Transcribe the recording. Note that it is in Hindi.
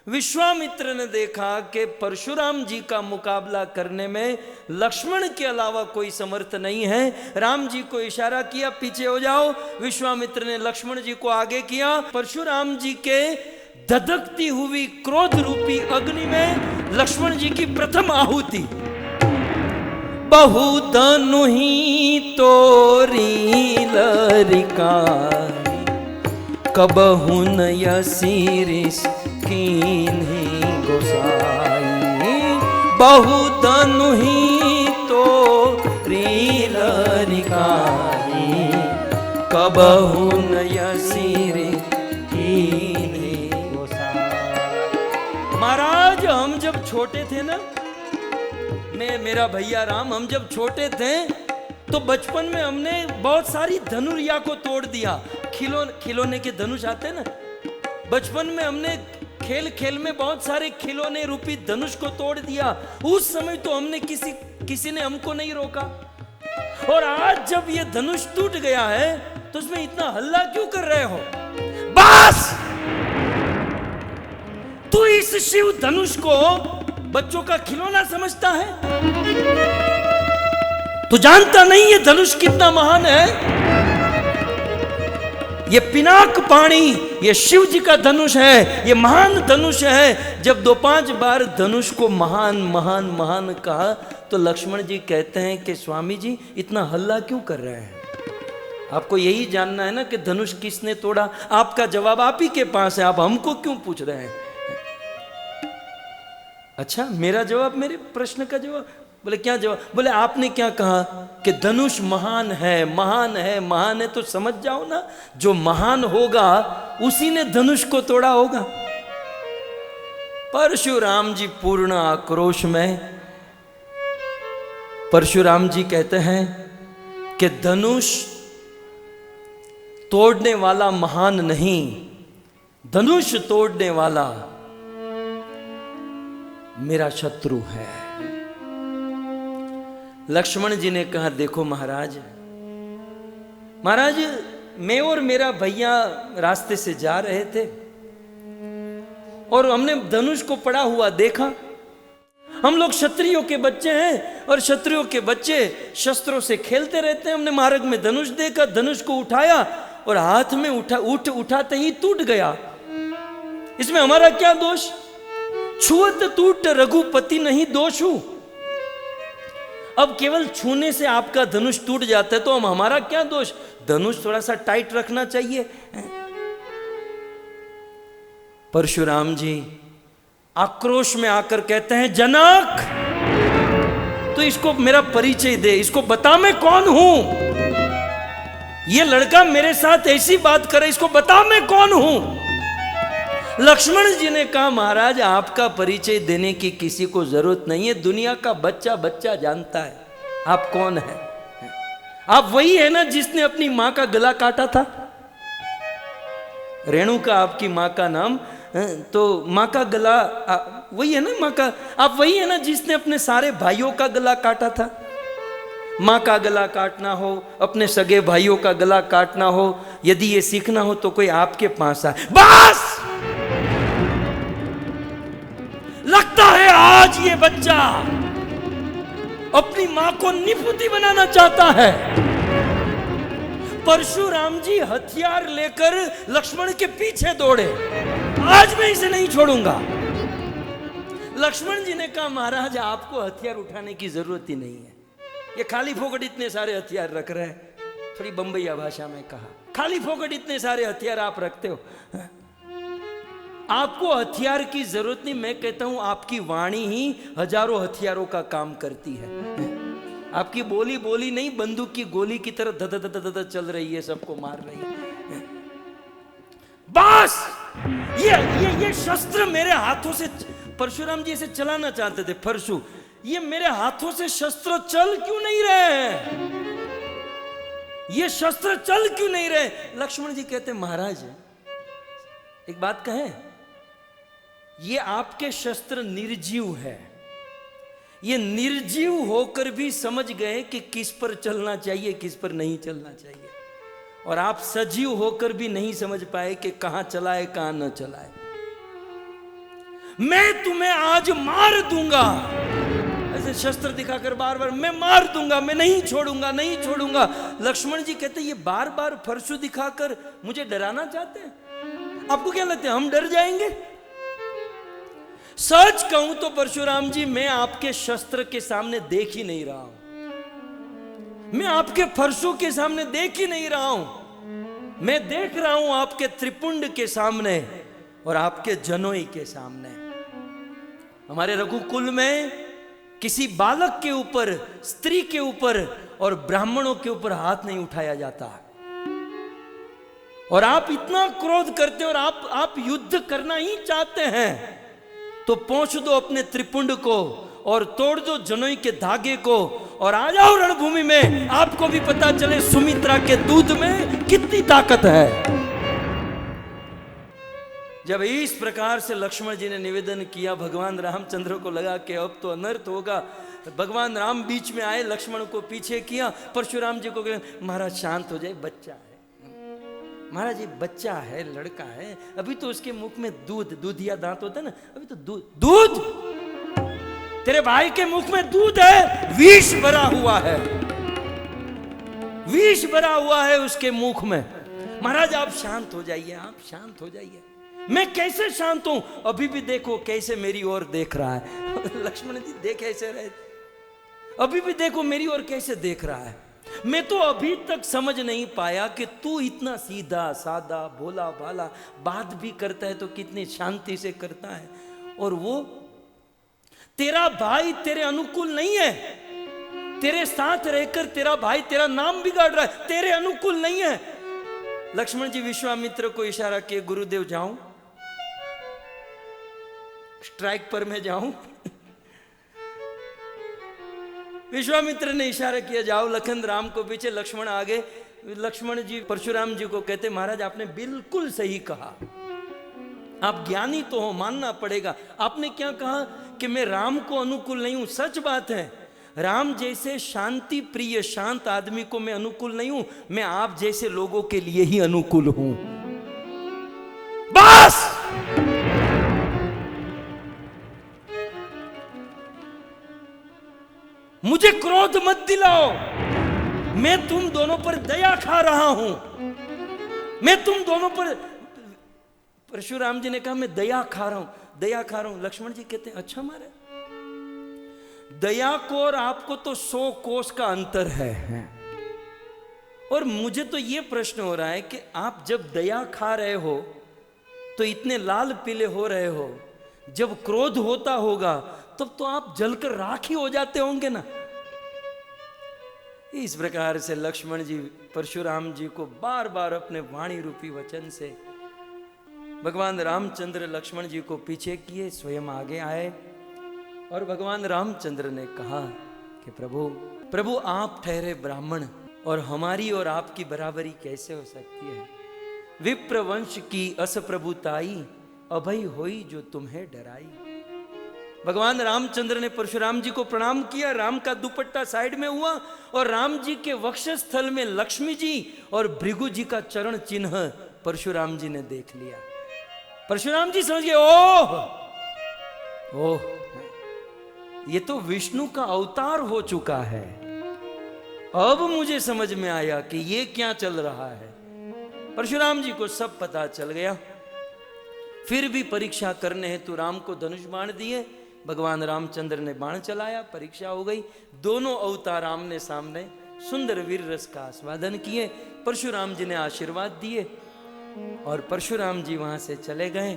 विश्वामित्र ने देखा कि परशुराम जी का मुकाबला करने में लक्ष्मण के अलावा कोई समर्थ नहीं है। राम जी को इशारा किया, पीछे हो जाओ। विश्वामित्र ने लक्ष्मण जी को आगे किया। परशुराम जी के धधकती हुई क्रोध रूपी अग्नि में लक्ष्मण जी की प्रथम आहुति। बहु धनुहि तोरी लरिकाई, कबहु न यसीरिस कीन्ही गोसाई। बहु धनुहि तोरी लरिकाई, कबहु न यसीरिस कीन्ही गोसाई। महाराज, हम जब छोटे थे ना, मेरा भैया राम, हम जब छोटे थे तो बचपन में हमने बहुत सारी धनुरिया को तोड़ दिया। खिलौने के धनुष आते ना, बचपन में हमने खेल खेल में बहुत सारे खिलौने रूपी धनुष को तोड़ दिया। उस समय तो हमने किसी ने हमको नहीं रोका। और आज जब ये धनुष टूट गया है तो उसमें इतना हल्ला क्यों कर रहे हो? बस! तू इस शिव धनुष को बच्चों का खिलौना समझता है? तू जानता नहीं ये धनुष कितना महान है? ये पिनाक पाणी, ये शिव जी का धनुष है, ये महान धनुष है। जब 2-5 बार धनुष को महान महान महान कहा तो लक्ष्मण जी कहते हैं कि स्वामी जी इतना हल्ला क्यों कर रहे हैं? आपको यही जानना है ना कि धनुष किसने तोड़ा? आपका जवाब आप ही के पास है, आप हमको क्यों पूछ रहे हैं? अच्छा, मेरा जवाब, मेरे प्रश्न का जवाब? बोले क्या जवाब? बोले आपने क्या कहा कि धनुष महान है, महान है, महान है। तो समझ जाओ ना, जो महान होगा उसी ने धनुष को तोड़ा होगा। परशुराम जी पूर्ण आक्रोश में, परशुराम जी कहते हैं कि धनुष तोड़ने वाला महान नहीं, धनुष तोड़ने वाला मेरा शत्रु है। लक्ष्मण जी ने कहा, देखो महाराज, मैं और मेरा भैया रास्ते से जा रहे थे और हमने धनुष को पड़ा हुआ देखा। हम लोग क्षत्रियों के बच्चे हैं और क्षत्रियों के बच्चे शस्त्रों से खेलते रहते हैं। हमने मार्ग में धनुष देखा, धनुष को उठाया और हाथ में उठाते ही टूट गया। इसमें हमारा क्या दोष? छुअत टूट रघुपति नहीं दोषु। अब केवल छूने से आपका धनुष टूट जाता है तो हमारा क्या दोष? धनुष थोड़ा सा टाइट रखना चाहिए। परशुराम जी आक्रोश में आकर कहते हैं, जनक तो इसको मेरा परिचय दे, इसको बता मैं कौन हूं। ये लड़का मेरे साथ ऐसी बात करे, इसको बता मैं कौन हूं। लक्ष्मण जी ने कहा, महाराज आपका परिचय देने की किसी को जरूरत नहीं है, दुनिया का बच्चा बच्चा जानता है आप कौन है। आप वही है ना जिसने अपनी मां का गला काटा था? रेणुका आपकी मां का नाम, तो मां का गला वही है ना, मां का। आप वही है ना जिसने अपने सारे भाइयों का गला काटा था? मां का गला काटना हो, अपने सगे भाइयों का गला काटना हो, यदि ये सीखना हो तो कोई आपके पास आए। बस! लगता है आज ये बच्चा अपनी मां को निपुति बनाना चाहता है। परशुराम जी हथियार लेकर लक्ष्मण के पीछे दौड़े। आज मैं इसे नहीं छोड़ूंगा। लक्ष्मण जी ने कहा, महाराज आपको हथियार उठाने की जरूरत ही नहीं है, ये खाली फोकट इतने सारे हथियार रख रहे हैं। थोड़ी बंबईया भाषा में कहा, खाली फोकट इतने सारे हथियार आप रखते हो, आपको हथियार की जरूरत नहीं। मैं कहता हूं आपकी वाणी ही हजारों हथियारों का काम करती है। आपकी बोली नहीं, बंदूक की गोली की तरह धद धद धद धद चल रही है, सबको मार रही है। बस! ये शस्त्र मेरे हाथों से, परशुराम जी इसे चलाना चाहते थे। परशु, ये मेरे हाथों से शस्त्र चल क्यों नहीं रहे? ये शस्त्र चल क्यों नहीं रहे? लक्ष्मण जी कहते, महाराज एक बात कहें, ये आपके शस्त्र निर्जीव है। ये निर्जीव होकर भी समझ गए कि किस पर चलना चाहिए, किस पर नहीं चलना चाहिए। और आप सजीव होकर भी नहीं समझ पाए कि कहां चलाए कहां न चलाए। मैं तुम्हें आज मार दूंगा। ऐसे शस्त्र दिखाकर बार बार मैं मार दूंगा, मैं नहीं छोड़ूंगा, नहीं छोड़ूंगा। लक्ष्मण जी कहते ये बार बार परशु दिखाकर मुझे डराना चाहते हैं। आपको क्या लगता है हम डर जाएंगे? सच कहूं तो परशुराम जी, मैं आपके शस्त्र के सामने देख ही नहीं रहा हूं, मैं आपके फरसों के सामने देख ही नहीं रहा हूं। मैं देख रहा हूं आपके त्रिपुंड के सामने और आपके जनोई के सामने। हमारे रघुकुल में किसी बालक के ऊपर, स्त्री के ऊपर और ब्राह्मणों के ऊपर हाथ नहीं उठाया जाता। और आप इतना क्रोध करते हैं और आप युद्ध करना ही चाहते हैं, तो पहुंच दो अपने त्रिपुंड को और तोड़ दो जनोई के धागे को और आ जाओ रणभूमि में। आपको भी पता चले सुमित्रा के दूध में कितनी ताकत है। जब इस प्रकार से लक्ष्मण जी ने निवेदन किया, भगवान रामचंद्र को लगा कि अब तो अनर्थ होगा। भगवान राम बीच में आए, लक्ष्मण को पीछे किया, परशुराम जी को कहा महाराज शांत हो जाए, बच्चा है महाराज, ये बच्चा है, लड़का है, अभी तो उसके मुख में दूधिया दांत होता है ना, अभी तो दूध तेरे भाई के मुख में दूध है, विष भरा हुआ है, विष भरा हुआ है उसके मुख में। महाराज आप शांत हो जाइए, आप शांत हो जाइए। मैं कैसे शांत हूं? अभी भी देखो कैसे मेरी ओर देख रहा है। लक्ष्मण जी देख ऐसे रहे, अभी भी देखो मेरी ओर कैसे देख रहा है। मैं तो अभी तक समझ नहीं पाया कि तू इतना सीधा सादा भोला भाला बात भी करता है तो कितनी शांति से करता है, और वो तेरा भाई तेरे अनुकूल नहीं है, तेरे साथ रहकर तेरा भाई तेरा नाम बिगाड़ रहा है, तेरे अनुकूल नहीं है। लक्ष्मण जी विश्वामित्र को इशारा किए, गुरुदेव जाऊं, स्ट्राइक पर मैं जाऊं? विश्वामित्र ने इशारा किया जाओ। लखन राम को पीछे, लक्ष्मण आगे। लक्ष्मण जी परशुराम जी को कहते महाराज आपने बिल्कुल सही कहा, आप ज्ञानी तो हो, मानना पड़ेगा। आपने क्या कहा कि मैं राम को अनुकूल नहीं हूं, सच बात है। राम जैसे शांति प्रिय शांत आदमी को मैं अनुकूल नहीं हूं, मैं आप जैसे लोगों के लिए ही अनुकूल हूं। बस मुझे क्रोध मत दिलाओ, मैं तुम दोनों पर दया खा रहा हूं, मैं तुम दोनों पर। परशुराम जी ने कहा मैं दया खा रहा हूं, दया खा रहा हूं। लक्ष्मण जी कहते हैं अच्छा मारे, दया को और आपको तो 100 कोस का अंतर है। और मुझे तो यह प्रश्न हो रहा है कि आप जब दया खा रहे हो तो इतने लाल पीले हो रहे हो, जब क्रोध होता होगा तब तो आप जलकर राख ही हो जाते होंगे ना। इस प्रकार से लक्ष्मण जी परशुराम जी को बार बार अपने वाणी रूपी वचन से, भगवान रामचंद्र लक्ष्मण जी को पीछे किए, स्वयं आगे आए और भगवान रामचंद्र ने कहा कि प्रभु आप ठहरे ब्राह्मण और हमारी और आपकी बराबरी कैसे हो सकती है? विप्र वंश की असप्रभुताई, अभय होई जो तुम्हें डराई। भगवान रामचंद्र ने परशुराम जी को प्रणाम किया, राम का दुपट्टा साइड में हुआ और राम जी के वक्षस्थल में लक्ष्मी जी और भृगु जी का चरण चिन्ह परशुराम जी ने देख लिया। परशुराम जी समझ गए, ओह ये तो विष्णु का अवतार हो चुका है। अब मुझे समझ में आया कि ये क्या चल रहा है। परशुराम जी को सब पता चल गया। फिर भी परीक्षा करने हेतु राम को धनुष बाण दिए, भगवान रामचंद्र ने बाण चलाया, परीक्षा हो गई। दोनों अवतार आमने सामने सुंदर वीर रस का आस्वादन किए। परशुराम जी ने आशीर्वाद दिए और परशुराम जी वहां से चले गए